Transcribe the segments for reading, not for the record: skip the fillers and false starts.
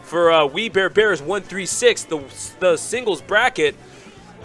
for Wii Bear B-airs 136, the singles bracket.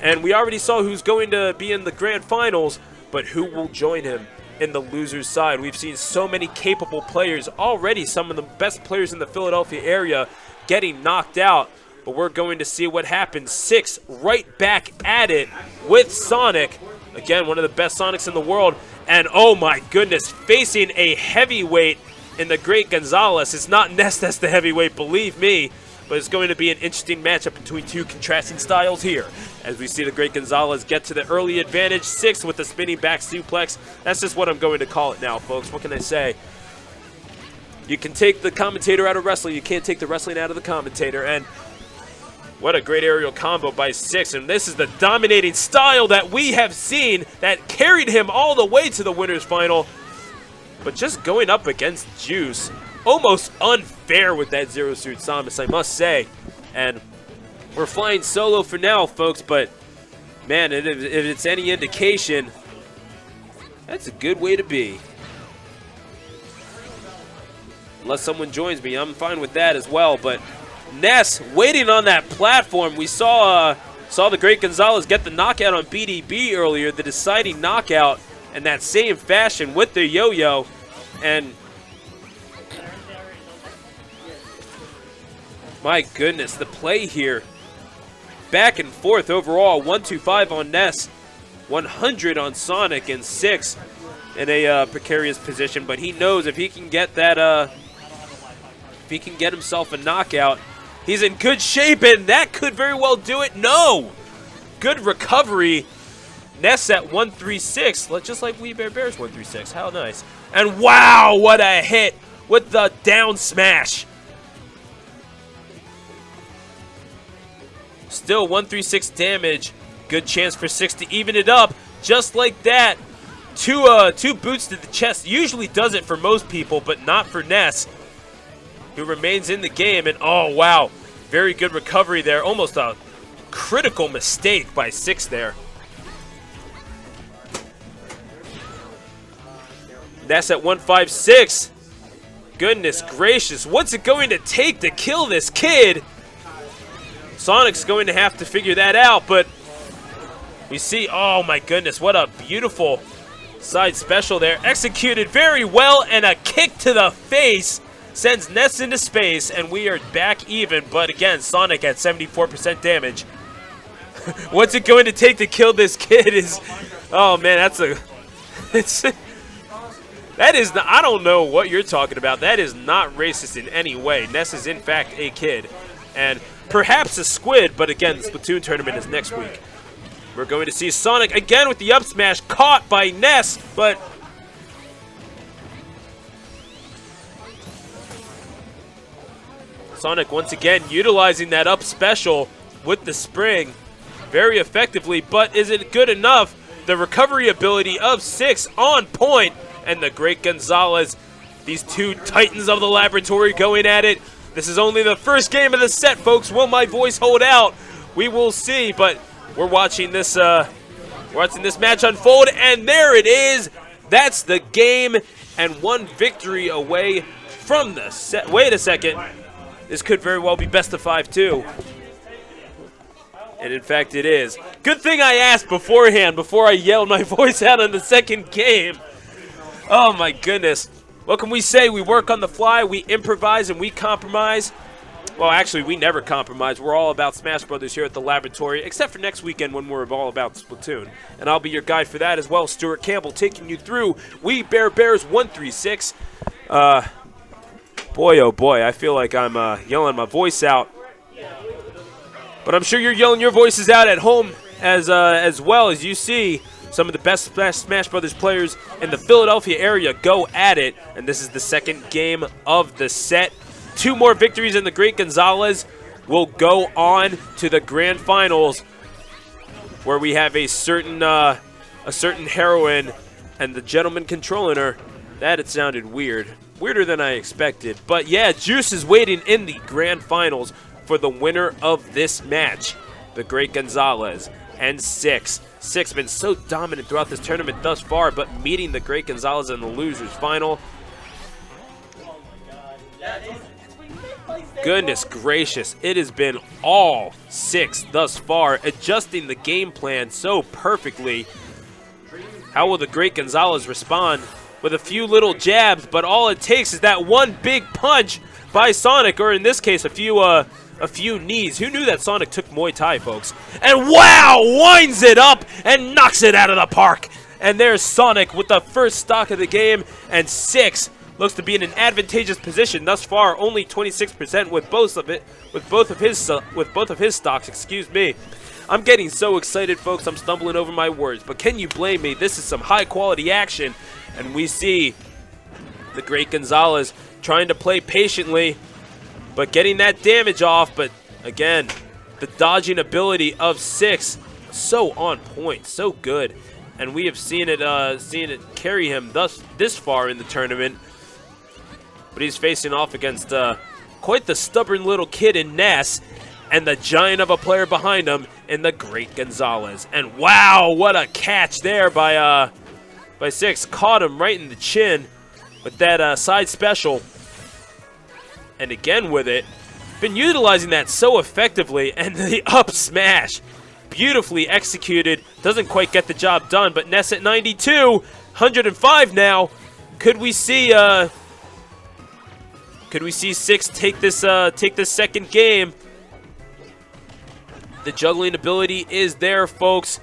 And we already saw who's going to be in the grand finals, but who will join him in the loser's side? We've seen so many capable players already, some of the best players in the Philadelphia area getting knocked out. But we're going to see what happens. 6 right back at it with Sonic. Again, one of the best Sonics in the world. And oh my goodness, facing a heavyweight in TheGreatGonzales. It's not Ness that's the heavyweight, believe me. But it's going to be an interesting matchup between two contrasting styles here. As we see TheGreatGonzales get to the early advantage. 6 with the spinning back suplex. That's just what I'm going to call it now, folks. What can I say? You can take the commentator out of wrestling. You can't take the wrestling out of the commentator. And what a great aerial combo by 6. And this is the dominating style that we have seen that carried him all the way to the winner's final. But just going up against Juice, almost unfair with that Zero Suit Samus, I must say. And we're flying solo for now, folks. But, man, if it's any indication, that's a good way to be. Unless someone joins me, I'm fine with that as well. But Ness waiting on that platform. We saw TheGreatGonzales get the knockout on BDB earlier, the deciding knockout in that same fashion with the yo-yo. And my goodness, the play here. Back and forth overall. 125 on Ness, 100 on Sonic, and 6 in a precarious position. But he knows if he can get that, if he can get himself a knockout, he's in good shape, and that could very well do it. No! Good recovery. Ness at 136, just like Wii Bear B-airs 136. How nice. And wow, what a hit with the down smash. Still 136 damage. Good chance for 6 to even it up. Just like that. Two boots to the chest usually does it for most people, but not for Ness, who remains in the game. And oh, wow. Very good recovery there. Almost a critical mistake by 6 there. Ness at 156. Goodness gracious. What's it going to take to kill this kid? Sonic's going to have to figure that out, but we see, oh my goodness, what a beautiful side special there. Executed very well, and a kick to the face sends Ness into space, and we are back even. But again, Sonic at 74% damage. What's it going to take to kill this kid is, oh man, that is not, I don't know what you're talking about. That is not racist in any way. Ness is in fact a kid, and perhaps a squid, but again, the Splatoon tournament is next week. We're going to see Sonic again with the up smash, caught by Ness, but Sonic once again utilizing that up special with the spring very effectively, but is it good enough? The recovery ability of 6 on point, and TheGreatGonzales, these two titans of the laboratory going at it. This is only the first game of the set, folks. Will my voice hold out? We will see, but we're watching this match unfold, and there it is. That's the game, and one victory away from the set. Wait a second. This could very well be best of 5 too. And in fact, it is. Good thing I asked beforehand before I yelled my voice out in the second game. Oh my goodness. What can we say? We work on the fly, we improvise, and we compromise. Well, actually, we never compromise. We're all about Smash Brothers here at the laboratory, except for next weekend when we're all about Splatoon. And I'll be your guide for that as well, Stuart Campbell, taking you through Wii Bear B-airs 136. Boy, oh boy, I feel like I'm yelling my voice out. But I'm sure you're yelling your voices out at home as well, as you see some of the best Smash Brothers players in the Philadelphia area go at it. And this is the second game of the set. 2 more victories, and TheGreatGonzales will go on to the grand finals, where we have a certain heroine and the gentleman controlling her. That it sounded weird. Weirder than I expected. But yeah, Juice is waiting in the grand finals for the winner of this match, TheGreatGonzales and 6. 6 been so dominant throughout this tournament thus far, but meeting TheGreatGonzales in the losers final. goodness gracious. It has been all 6 thus far, adjusting the game plan so perfectly. How will the Great Gonzales respond? With a few little jabs, but all it takes is that one big punch by Sonic, or in this case, a few knees. Who knew that Sonic took Muay Thai, folks? And wow, winds it up and knocks it out of the park. And there's Sonic with the first stock of the game, and 6 looks to be in an advantageous position thus far. Only 26% with both of his stocks. Excuse me. I'm getting so excited, folks. I'm stumbling over my words, but can you blame me? This is some high-quality action, and we see the Great Gonzales trying to play patiently, but getting that damage off. But again, the dodging ability of 6, so on point, so good, and we have seen it carry him this far in the tournament. But he's facing off against quite the stubborn little kid in Ness, and the giant of a player behind him in the Great Gonzales. And wow, what a catch there by 6. Caught him right in the chin with that side special. And again with it, been utilizing that so effectively, and the up smash, beautifully executed. Doesn't quite get the job done, but Ness at 92, 105 now. Could we see 6 take this second game? The juggling ability is there, folks,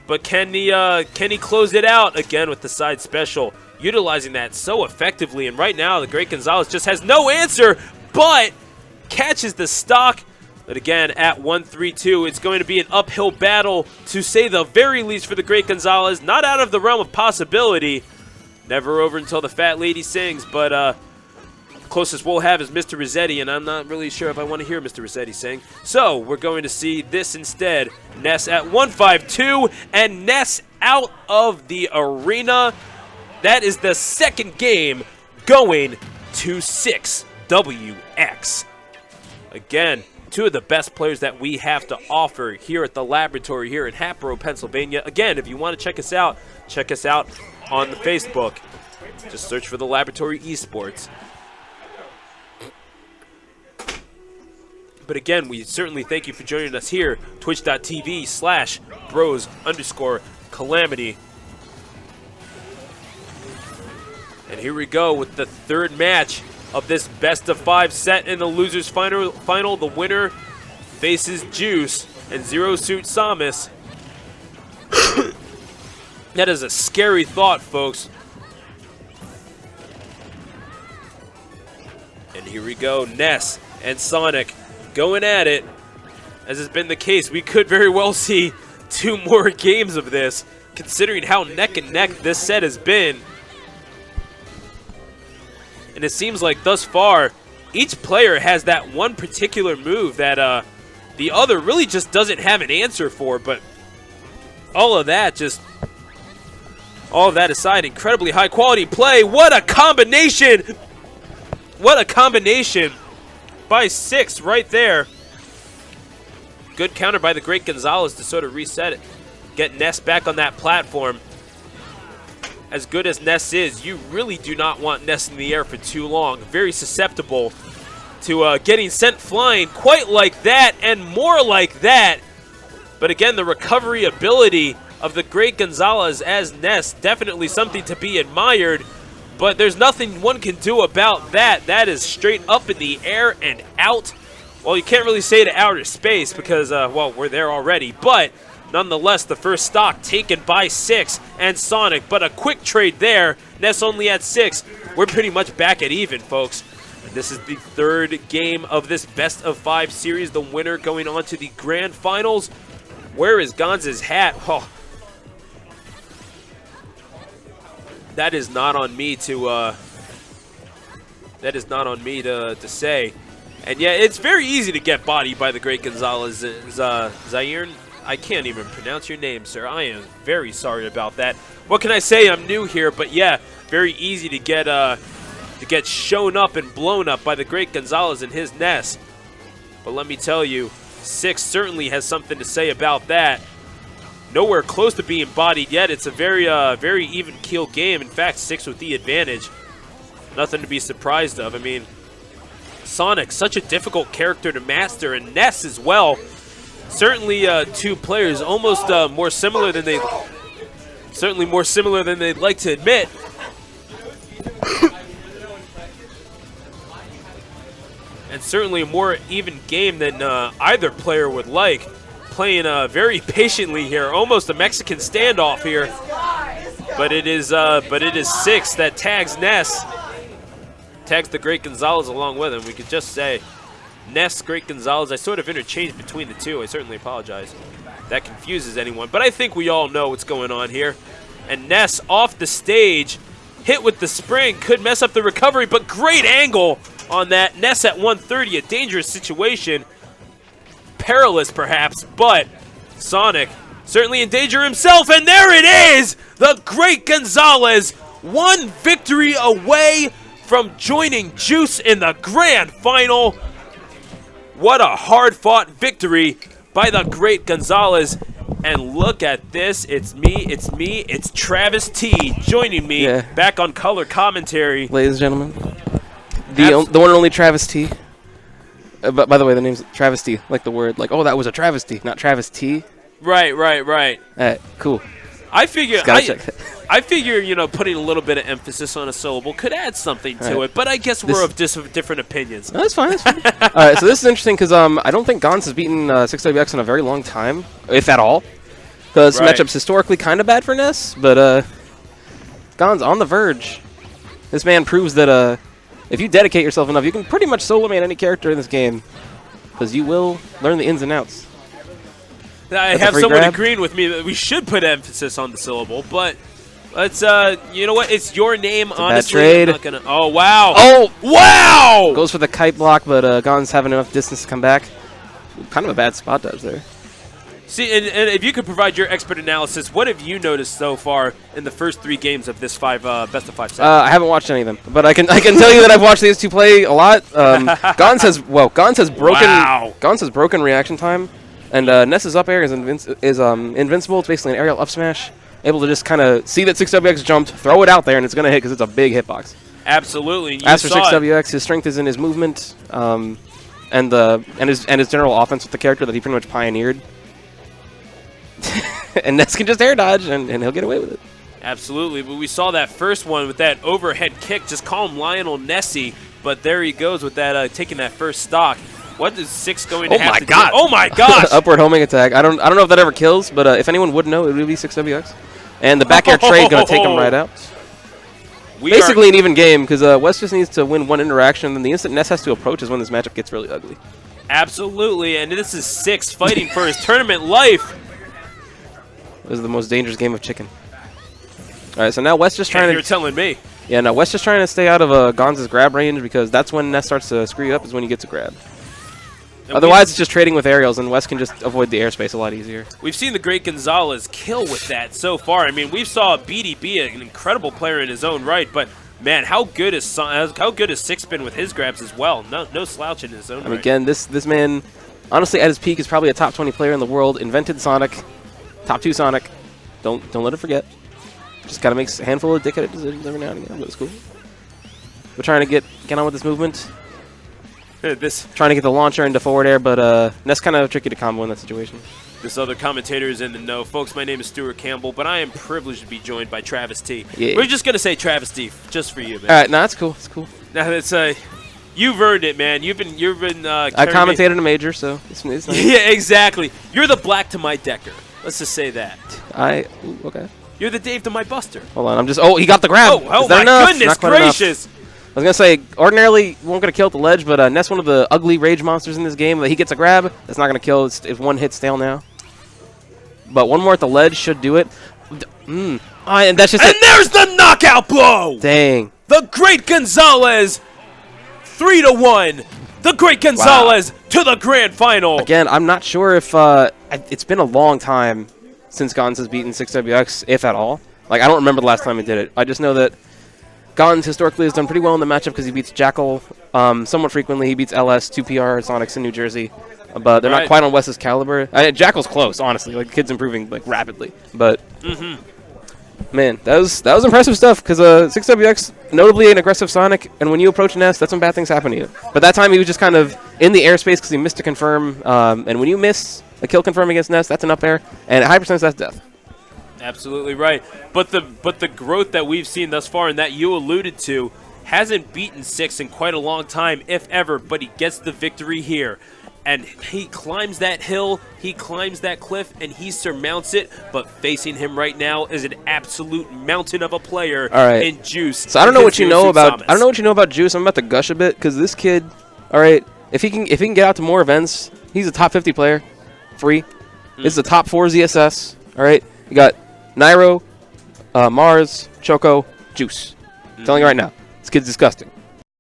but can he close it out again with the side special? Utilizing that so effectively, and right now the Great Gonzales just has no answer, but catches the stock. But again, at 1-3-2, it's going to be an uphill battle, to say the very least, for the Great Gonzales. Not out of the realm of possibility. Never over until the fat lady sings, but closest we'll have is Mr. Rossetti, and I'm not really sure if I want to hear Mr. Rossetti sing. So we're going to see this instead. Ness at 1-5-2, and Ness out of the arena. That is the second game going to 6WX. Again, 2 of the best players that we have to offer here at the laboratory here in Hatboro, Pennsylvania. Again, if you want to check us out on the Facebook. Just search for the Laboratory Esports. But again, we certainly thank you for joining us here. Twitch.tv/bros_Calamity. And here we go with the third match of this best-of-5 set in the losers final. The winner faces Juice and Zero Suit Samus. That is a scary thought, folks. And here we go, Ness and Sonic going at it. As has been the case, we could very well see 2 more games of this, considering how neck and neck this set has been. And it seems like thus far, each player has that one particular move that the other really just doesn't have an answer for. But all of that aside, incredibly high quality play. What a combination! What a combination by 6 right there. Good counter by the Great Gonzales to sort of reset it. Get Ness back on that platform. As good as Ness is, you really do not want Ness in the air for too long. Very susceptible to getting sent flying quite like that and more like that. But again, the recovery ability of the Great Gonzales as Ness, definitely something to be admired. But there's nothing one can do about that. That is straight up in the air and out. Well, you can't really say to outer space because, well, we're there already. But nonetheless, the first stock taken by 6 and Sonic. But a quick trade there. Ness only at 6. We're pretty much back at even, folks. And this is the third game of this best-of-5 series. The winner going on to the grand finals. Where is Gonz's hat? Oh. That is not on me to say. And yeah, it's very easy to get bodied by the Great Gonzales. Zaire, I can't even pronounce your name, sir. I am very sorry about that. What can I say? I'm new here, but yeah, very easy to get shown up and blown up by the Great Gonzales and his Ness. But let me tell you, 6 certainly has something to say about that. Nowhere close to being bodied yet. It's a very even keel game. In fact, 6 with the advantage. Nothing to be surprised of. I mean, Sonic, such a difficult character to master, and Ness as well. Certainly two players almost more similar than they'd like to admit. And certainly a more even game than either player would like. Playing very patiently here, almost a Mexican standoff here. But it is 6 that tags Ness. Tags the Great Gonzales along with him. We could just say Ness, Great Gonzales. I sort of interchanged between the two. I certainly apologize. That confuses anyone. But I think we all know what's going on here. And Ness off the stage, hit with the spring, could mess up the recovery, but great angle on that. Ness at 130, a dangerous situation. Perilous perhaps, but Sonic certainly in danger himself, and there it is! The Great Gonzales, one victory away from joining Juice in the grand final. What a hard-fought victory by the Great Gonzales. And look at this, it's it's Travis T joining me back on color commentary. Ladies and gentlemen, the one and only Travis T. But by the way, the name's travesty, like the word, like, oh, that was a travesty, not Travis T. Right. Cool. I figure, you know, putting a little bit of emphasis on a syllable could add something to it, but I guess we're of different opinions. No, that's fine. All right, so this is interesting because I don't think Gonz has beaten 6WX in a very long time, if at all. Because matchup's historically kind of bad for Ness, but Gonz on the verge. This man proves that if you dedicate yourself enough, you can pretty much solo main any character in this game, because you will learn the ins and outs. I have someone agreeing with me that we should put emphasis on the syllable, but let's, you know what? It's your name, it's honestly. Bad trade. I'm not gonna, oh, wow. Oh! Wow! Goes for the kite block, but Gonz having enough distance to come back. Kind of a bad spot dodge there. See, and if you could provide your expert analysis, what have you noticed so far in the first 3 games of this best of 5 set? I haven't watched any of them, but I can tell you that I've watched these two play a lot. Gonz has broken reaction time, and Ness's up air is invincible. It's basically an aerial up smash, able to just kind of see that 6WX jumped, throw it out there, and it's going to hit because it's a big hitbox. Absolutely. As for 6WX, his strength is in his movement, and his general offense with the character that he pretty much pioneered. And Ness can just air dodge, and he'll get away with it. Absolutely, but we saw that first one with that overhead kick. Just call him Lionel Nessie, but there he goes with that taking that first stock. What is 6 going to have to do? Oh my gosh! Upward homing attack. I don't know if that ever kills, but if anyone would know, it would be 6WX. And the back air trade going to take him right out. Basically an even game, because West just needs to win one interaction, and then the instant Ness has to approach is when this matchup gets really ugly. Absolutely, and this is 6 fighting for his tournament life. This is the most dangerous game of chicken. All right, so now West just trying to... You're telling me. Yeah, now West just trying to stay out of Gonz's grab range, because that's when Ness starts to screw you up, is when you get to grab. And otherwise, it's just trading with aerials, and West can just avoid the airspace a lot easier. We've seen the Great Gonzales kill with that so far. I mean, we saw BDB, an incredible player in his own right, but man, how good has 6 been with his grabs as well? No slouch in his own right. Again, this man, honestly, at his peak, is probably a top 20 player in the world. Invented Sonic. Top 2 Sonic. Don't let it forget. Just gotta make a handful of dickhead decisions every now and again, but it's cool. We're trying to get on with this movement. Trying to get the launcher into forward air, but Ness kind of tricky to combo in that situation. This other commentator is in the know. Folks, my name is Stuart Campbell, but I am privileged to be joined by Travis T. Yeah. We're just gonna say Travis T just for you, man. All right, no, that's cool. It's cool. Now it's you've earned it, man. You've been. I commentated a major, so it's nice. Yeah, exactly. You're the Black to my Decker. Let's just say that. Okay. You're the Dave to my Buster. Hold on, he got the grab. Oh my goodness gracious. I was going to say, ordinarily, won't get to kill at the ledge, but Ness, one of the ugly rage monsters in this game, that he gets a grab, that's not going to kill. If one hit, stale now. But one more at the ledge should do it. And that's just there's the knockout blow! Dang. The Great Gonzales, 3-1. The Great Gonzales to the grand final. Again, I'm not sure if it's been a long time since Gonz has beaten 6WX, if at all. Like, I don't remember the last time he did it. I just know that Gonz historically has done pretty well in the matchup because he beats Jackal somewhat frequently. He beats LS, 2PR Sonics in New Jersey. But they're not quite on West's caliber. Jackal's close, honestly. Like, the kid's improving like rapidly. But Man, that was impressive stuff because 6WX, notably an aggressive Sonic, and when you approach Ness, that's when bad things happen to you. But that time he was just kind of in the airspace because he missed to confirm, and when you miss a kill confirm against Ness, that's an up air, and at high percentage, that's death. Absolutely right. But the growth that we've seen thus far and that you alluded to hasn't beaten 6 in quite a long time, if ever, but he gets the victory here. And he climbs that hill, he climbs that cliff, and he surmounts it. But facing him right now is an absolute mountain of a player in Juice. So I don't know what you know about Juice. I'm about to gush a bit because this kid, all right, if he can get out to more events, he's a top 50 player, free. This is a top 4 ZSS. All right, you got Nairo, Mars, Choco, Juice. I'm telling you right now, this kid's disgusting.